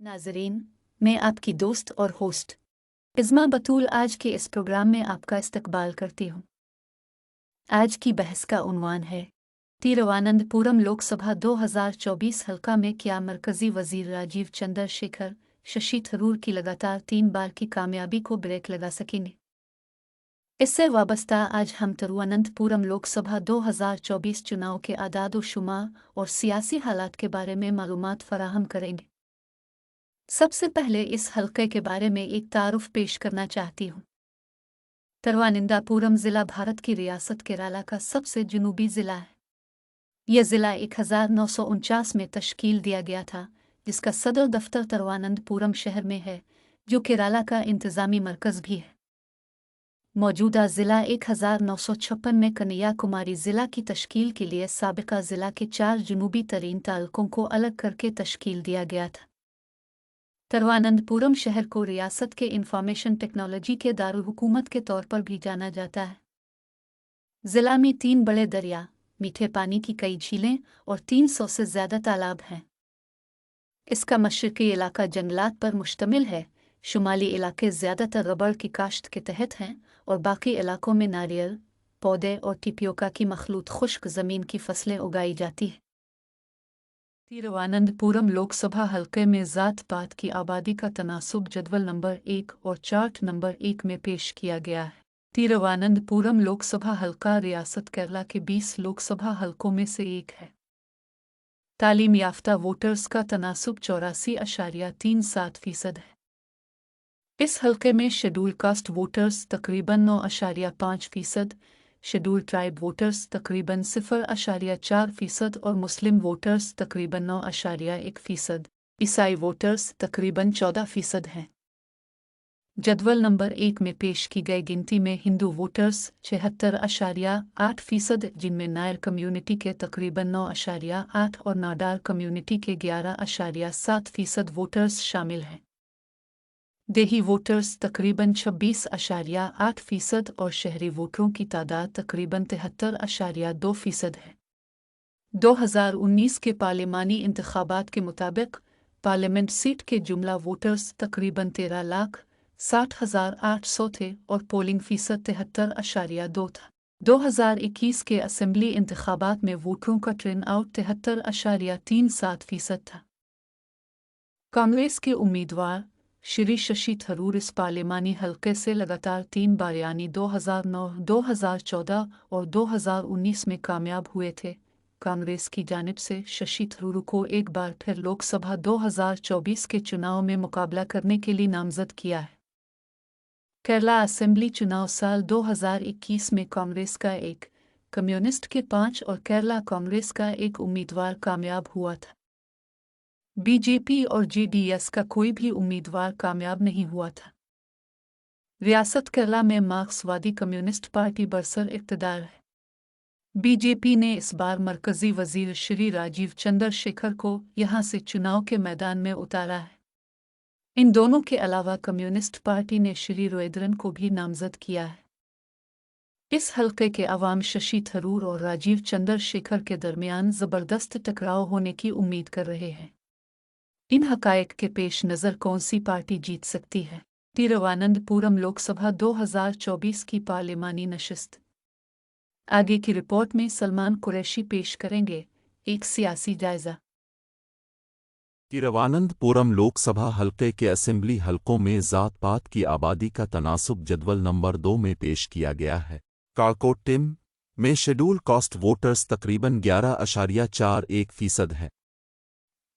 नाजरीन, मैं आपकी दोस्त और होस्ट इज़्मा बतूल आज के इस प्रोग्राम में आपका इस्तकबाल करती हूँ। आज की बहस का उन्वान है तिरुवनंतपुरम लोकसभा 2024 हल्का में क्या मरकजी वजीर राजीव चंद्रशेखर शशि थरूर की लगातार 3 बार की कामयाबी को ब्रेक लगा सकेंगे। इससे वाबस्ता आज हम तिरुवनंतपुरम लोकसभा 2024 चुनाव के आदाद-ओ-शुमार और सियासी हालात के बारे में मालूमात फराहम करेंगे। सबसे पहले इस हल्के के बारे में एक तारुफ पेश करना चाहती हूँ। तिरुवनंतपुरम ज़िला भारत की रियासत केरला का सबसे जुनूबी ज़िला है। यह ज़िला 1949 में तश्कील दिया गया था, जिसका सदर दफ्तर तिरुवनंतपुरम शहर में है, जो केरला का इंतज़ामी मरकज़ भी है। मौजूदा ज़िला 1956 में कन्याकुमारी ज़िला की तश्कील के लिए साबिका ज़िला के 4 जुनूबी तरीन तालुकों को अलग करके तश्कील दिया गया था। तिरुवनंतपुरम शहर को रियासत के इंफॉर्मेशन टेक्नोलॉजी के दारुल हुकूमत के तौर पर भी जाना जाता है। ज़िला में 3 बड़े दरिया, मीठे पानी की कई झीलें और 300 से ज़्यादा तालाब हैं। इसका मशरक़ी इलाका जंगलात पर मुश्तमिल है, शुमाली इलाके ज़्यादातर रबड़ की काश्त के तहत हैं और बाकी इलाकों में नारियल, पौधे और टिपियोका की मखलूत खुश्क ज़मीन की फसलें उगाई जाती हैं। तिरुवनंतपुरम लोकसभा हल्के में ज़ात-पात की आबादी का तनासुब जदवल नंबर 1 और चार्ट नंबर 1 में पेश किया गया है। तिरुवनंतपुरम लोकसभा हल्का रियासत केरला के 20 लोकसभा हल्कों में से एक है। तालीम याफ्ता वोटर्स का तनासुब 84.37% है। इस हल्के में शेड्यूल कास्ट वोटर्स तकरीबन 9.5%, शेड्यूल ट्राइब वोटर्स तकरीबन 0.4% और मुस्लिम वोटर्स तकरीबन 9.1%, ईसाई वोटर्स तकरीबन 14% हैं। जदवल नंबर 1 में पेश की गई गिनती में हिंदू वोटर्स 76.8%, जिनमें नायर कम्युनिटी के तकरीबन 9.8 और नाडार कम्युनिटी के 11.7% वोटर्स शामिल हैं। देही वोटर्स तकरीबन 26.8% और शहरी वोटरों की तादाद तकरीबन 73.2% है। 2019 के पार्लिमानी इंतखाबात के मुताबिक पार्लियामेंट सीट के जुमला वोटर्स तकरीबन 13,60,800 थे और पोलिंग फीसद 73.2 था। 2021 के असेंबली इंतखाबात में वोटरों का टर्न आउट 73.37% था। कांग्रेस के उम्मीदवार श्री शशि थरूर इस पार्लिमानी हल्के से लगातार 3 बार यानी 2009, 2014 और 2019 में कामयाब हुए थे। कांग्रेस की जानिब से शशि थरूर को एक बार फिर लोकसभा 2024 के चुनाव में मुकाबला करने के लिए नामजद किया है। केरला असेंबली चुनाव साल 2021 में कांग्रेस का एक, कम्युनिस्ट के 5 और केरला कांग्रेस का एक उम्मीदवार कामयाब हुआ था। बीजेपी और जेडीएस का कोई भी उम्मीदवार कामयाब नहीं हुआ था। रियासत केरला में मार्क्सवादी कम्युनिस्ट पार्टी बरसर इक़्तिदार है। बीजेपी ने इस बार मरकज़ी वज़ीर श्री राजीव चंद्रशेखर को यहां से चुनाव के मैदान में उतारा है। इन दोनों के अलावा कम्युनिस्ट पार्टी ने श्री रोएद्रन को भी नामजद किया है। इस हल्के के अवाम शशि थरूर और राजीव चंद्रशेखर के दरमियान ज़बरदस्त टकराव होने की उम्मीद कर रहे हैं। इन हक़ाइक़ के पेश नज़र कौन सी पार्टी जीत सकती है? तिरुवनंतपुरम लोकसभा 2024 की पार्लिमानी नशिस्त। आगे की रिपोर्ट में सलमान कुरैशी पेश करेंगे एक सियासी जायज़ा। तिरुवनंतपुरम लोकसभा हल्के के असेंबली हलकों में ज़ात-पात की आबादी का तनासुब जदवल नंबर 2 में पेश किया गया है। काकोटिम में शेड्यूल कास्ट वोटर्स तकरीबन 11.41% है।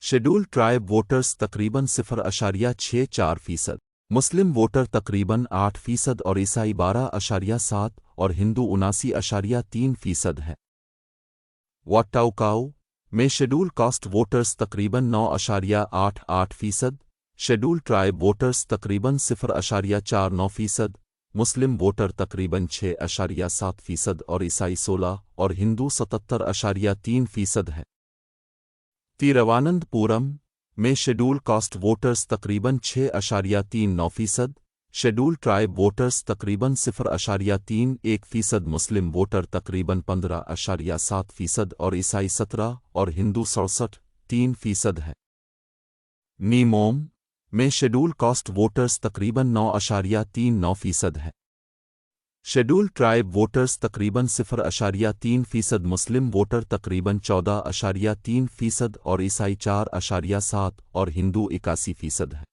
शेड्यूल ट्राइब वोटर्स तकरीबन 0.64%, मुस्लिम वोटर तकरीबन 8% और ईसाई 12.7 और हिंदू 79.3% है। वाटाउकाउ में शेड्यूल कास्ट वोटर्स तकरीबन 9.88%, शेड्यूल ट्राइब वोटर्स तकरीबन 0.49%, मुस्लिम वोटर तकरीबन 6.7% और ईसाई 16 और हिंदू 77.3% है। तिरुवनंतपुरम में शेड्यूल कास्ट वोटर्स तकरीबन 6.39%, शेड्यूल ट्राइब वोटर्स तकरीबन 0.31%, मुस्लिम वोटर तकरीबन 15.7% और ईसाई 17 और हिंदू 67.3% है। नीमोम में शेड्यूल कास्ट वोटर्स तकरीबन 9.39% है। शेड्यूल ट्राइब वोटर्स तकरीबन 0.3%, मुस्लिम वोटर तकरीबन 14.3% और ईसाई 4.7% और हिंदू 81% है।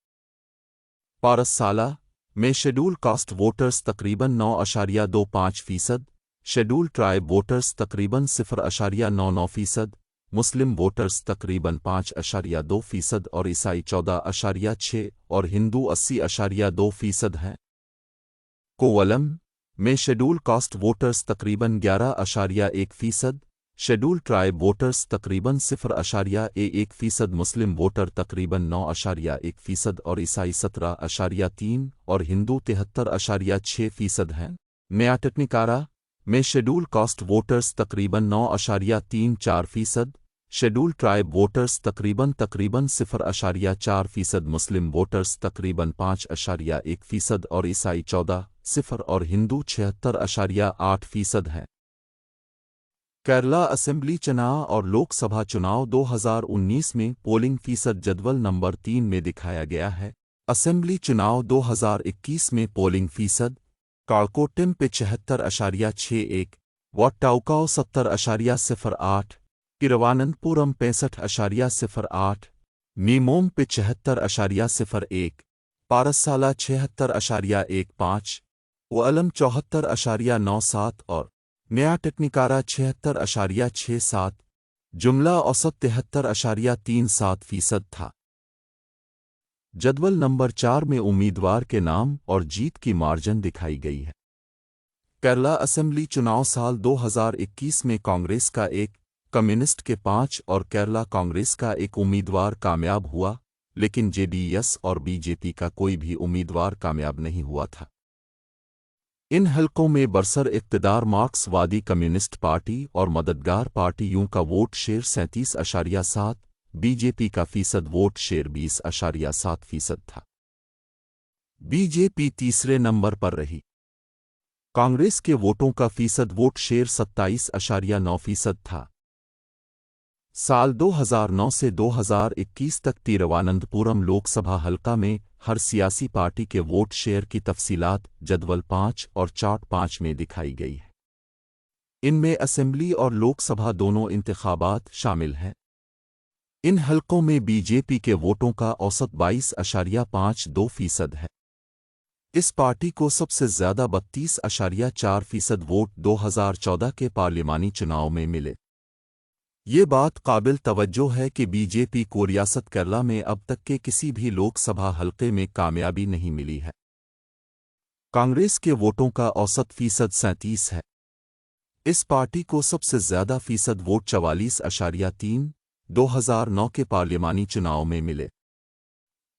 पारस-साला में शेड्यूल कास्ट वोटर्स तकरीबन 9.25%, शेड्यूल ट्राइब वोटर्स तकरीबन 0.99%, मुस्लिम वोटर्स तकरीबन 5.2% और ईसाई 14.6% और हिंदू 80.2% हैं। कोवलम में शेड्यूल कास्ट वोटर्स तकरीबन 11.1%, शेड्यूल ट्राइब वोटर्स तकरीबन 0.1%, मुस्लिम वोटर तकरीबन 9.1% और ईसाई 17.3% और हिंदू 73.6% हैं। नया टेक्निकारा में शेड्यूल कास्ट वोटर्स तकरीबन 9.34%, शेड्यूल ट्राइब वोटर्स तकरीबन 0.4%, मुस्लिम वोटर्स तकरीबन 5.1% और ईसाई 14% और हिंदू 76.8% हैं। केरला असेंबली चुनाव और लोकसभा चुनाव 2019 में पोलिंग फीसद जदवल नंबर 3 में दिखाया गया है। असेंबली चुनाव 2021 में पोलिंग फीसद कालकोटिम पे 76.61, वाटाउकाओ 70.08, तिरुवनंतपुरम 65.08, नीमोम पे 76.01, पारस-साला 76.15, कोल्लम 74.97 और नया टेक्निकारा 76.67, जुमला औसत 73.37% था। जदवल नंबर 4 में उम्मीदवार के नाम और जीत की मार्जिन दिखाई गई है। केरला असेंबली चुनाव साल 2021 में कांग्रेस का एक, कम्युनिस्ट के 5 और केरला कांग्रेस का एक उम्मीदवार कामयाब हुआ, लेकिन जेडीएस और बीजेपी का कोई भी उम्मीदवार कामयाब नहीं हुआ था। इन हलकों में बरसर इक़्तिदार मार्क्सवादी कम्युनिस्ट पार्टी और मददगार पार्टियों का वोट शेयर 37.7, बीजेपी का फीसद वोट शेयर 20.7% था। बीजेपी तीसरे नंबर पर रही। कांग्रेस के वोटों का फीसद वोट शेयर 27.9% था। साल 2009 से 2021 तक तिरुवनंतपुरम लोकसभा हलका में हर सियासी पार्टी के वोट शेयर की तफसीलात जदवल 5 और चार्ट 5 में दिखाई गई है। इनमें असेंबली और लोकसभा दोनों इंतखाबात शामिल हैं। इन हलकों में बीजेपी के वोटों का औसत 22.52% है। इस पार्टी को सबसे ज़्यादा 32.4% वोट 2014 के पार्लिमानी चुनाव में मिले। ये बात काबिल तवज्जो है कि बीजेपी को रियासत केरला में अब तक के किसी भी लोकसभा हलके में कामयाबी नहीं मिली है। कांग्रेस के वोटों का औसत फीसद 37 है। इस पार्टी को सबसे ज़्यादा फीसद वोट 44.3, 2009 के पार्लिमानी चुनाव में मिले।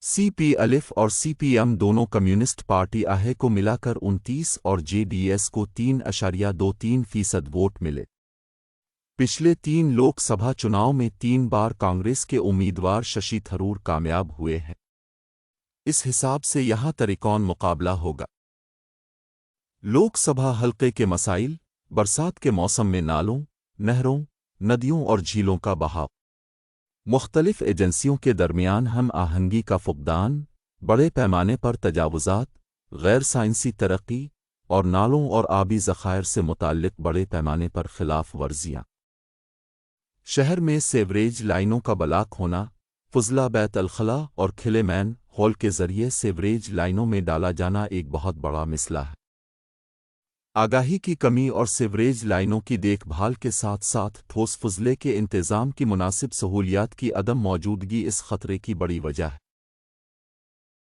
सीपीएलएफ और सीपीएम दोनों कम्युनिस्ट पार्टी आहे को मिलाकर 29 और जेडीएस को 3.23% वोट मिले। पिछले 3 लोकसभा चुनाव में 3 बार कांग्रेस के उम्मीदवार शशि थरूर कामयाब हुए हैं। इस हिसाब से यहां तरीकोन मुकाबला होगा। लोकसभा हलके के मसाइल: बरसात के मौसम में नालों, नहरों, नदियों और झीलों का बहाव, मुख्तलिफ एजेंसियों के दरमियान हम आहंगी का फुकदान, बड़े पैमाने पर तजावुज़ात, गैर साइंसी तरक्की और नालों और आबी ज़खायर से मुताल्लिक बड़े पैमाने पर खिलाफ वर्जियाँ। शहर में सेवरेज लाइनों का ब्लॉक होना, फुजला बैत अल-खला और खिले मैन हॉल के ज़रिए सेवरेज लाइनों में डाला जाना एक बहुत बड़ा मसला है। आगाही की कमी और सेवरेज लाइनों की देखभाल के साथ साथ ठोस फुजले के इंतज़ाम की मुनासिब सहूलियात की अदम मौजूदगी इस खतरे की बड़ी वजह है।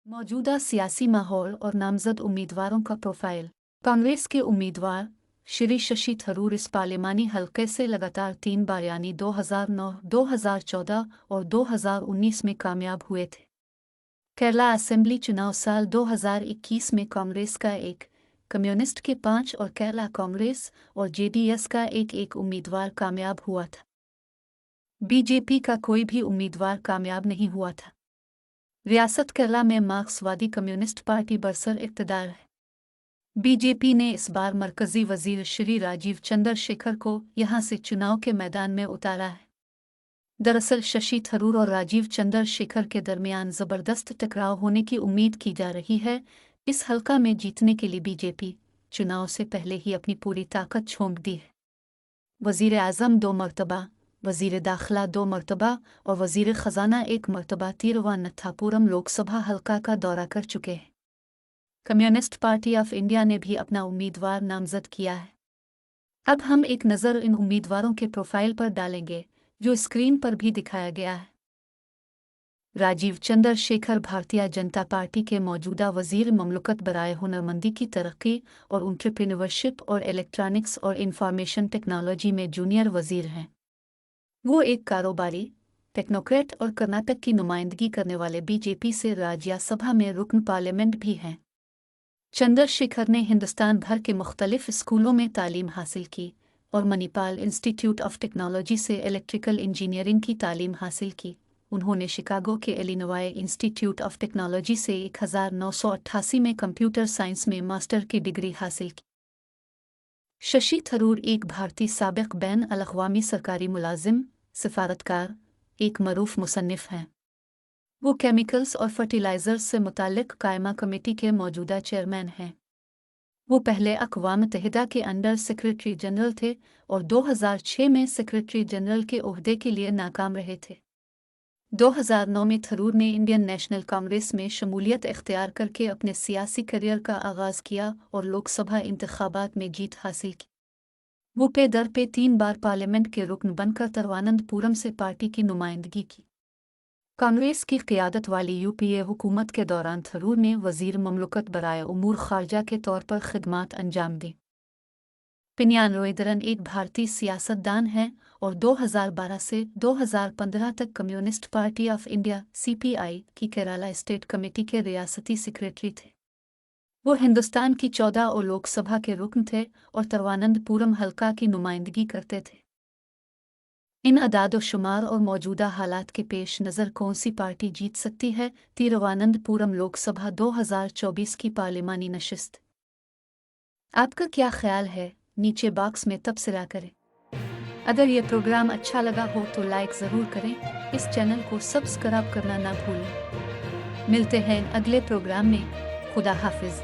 मौजूदा सियासी माहौल और नामजद उम्मीदवारों का प्रोफाइल। कांग्रेस के उम्मीदवार श्री शशि थरूर इस पार्लिमानी हलके से लगातार 3 बार यानी 2009, 2014 और 2019 में कामयाब हुए थे। केरला असेंबली चुनाव साल 2021 में कांग्रेस का एक, कम्युनिस्ट के 5 और केरला कांग्रेस और जेडीएस का एक उम्मीदवार कामयाब हुआ था। बीजेपी का कोई भी उम्मीदवार कामयाब नहीं हुआ था। रियासत केरला में मार्क्सवादी कम्युनिस्ट पार्टी बरसर इक़्तिदार है। बीजेपी ने इस बार मरकजी वजीर श्री राजीव चंद्रशेखर को यहां से चुनाव के मैदान में उतारा है। दरअसल शशि थरूर और राजीव चंद्रशेखर के दरमियान जबरदस्त टकराव होने की उम्मीद की जा रही है। इस हलका में जीतने के लिए बीजेपी चुनाव से पहले ही अपनी पूरी ताकत झोंक दी है। वजीर आज़म 2 मरतबा, वजीर दाखिला 2 मरतबा और वजीर ख़जाना 1 मरतबा तिरुवनंतपुरम लोकसभा हलका का दौरा कर चुके हैं। कम्युनिस्ट पार्टी ऑफ इंडिया ने भी अपना उम्मीदवार नामजद किया है। अब हम एक नज़र इन उम्मीदवारों के प्रोफाइल पर डालेंगे जो स्क्रीन पर भी दिखाया गया है। राजीव चंद्रशेखर भारतीय जनता पार्टी के मौजूदा वजीर ममलकत बराए हुनरमंदी की तरक्की और एंटरप्रेन्योरशिप और इलेक्ट्रॉनिक्स और इंफॉर्मेशन टेक्नोलॉजी में जूनियर वजीर हैं। वो एक कारोबारी, टेक्नोक्रेट और कर्नाटक की नुमाइंदगी करने वाले बीजेपी से राज्यसभा में रुकन पार्लियामेंट भी हैं। चंद्रशेखर ने हिंदुस्तान भर के मुख्तलिफ स्कूलों में तालीम हासिल की और मणिपाल इंस्टीट्यूट ऑफ टेक्नोलॉजी से इलेक्ट्रिकल इंजीनियरिंग की तालीम हासिल की। उन्होंने शिकागो के इलिनॉय इंस्टीट्यूट ऑफ टेक्नोलॉजी से 1988 में कंप्यूटर साइंस में मास्टर की डिग्री हासिल की। शशि थरूर एक भारतीय साबिक बैन अल-अक़वामी सरकारी मुलाजिम, सिफारतकार, एक मरूफ मुसन्निफ हैं। वो केमिकल्स और फर्टिलाइजर्स से मुताल्लिक कायमा कमेटी के मौजूदा चेयरमैन हैं। वो पहले अक़वाम मुत्तहिदा के अंडर सेक्रेटरी जनरल थे और 2006 में सेक्रेटरी जनरल के ओहदे के लिए नाकाम रहे थे। 2009 में थरूर ने इंडियन नेशनल कांग्रेस में शमूलियत इख्तियार करके अपने सियासी करियर का आगाज़ किया और लोकसभा इंतखाबात में जीत हासिल की। वो पे दर पे 3 बार पार्लियामेंट के रुकन बनकर तिरुवनंतपुरम से पार्टी की नुमाइंदगी की। कांग्रेस की क़ियादत वाली यूपीए हुकूमत के दौरान थरूर ने वज़ीर ममलकत बराए उमूर ख़ारजा के तौर पर खिदमात अंजाम दी। पिनियान रोइदरन एक भारतीय सियासतदान हैं और 2012 से 2015 तक communist party of India (CPI) की केराला स्टेट कमेटी के रियासती सेक्रेटरी थे। वो हिंदुस्तान की 14 और लोकसभा के रुकन थे और तिरुवनंतपुरम हल्का की नुमाइंदगी करते थे। इन अदाद-ओ-शुमार और मौजूदा हालात के पेश नज़र कौन सी पार्टी जीत सकती है तिरुवनंतपुरम लोकसभा 2024 की पार्लिमानी नशिस्त? आपका क्या ख्याल है? नीचे बॉक्स में तबसरा करें। अगर ये प्रोग्राम अच्छा लगा हो तो लाइक ज़रूर करें। इस चैनल को सब्सक्राइब करना ना भूलें। मिलते हैं अगले प्रोग्राम में। खुदा हाफिज़।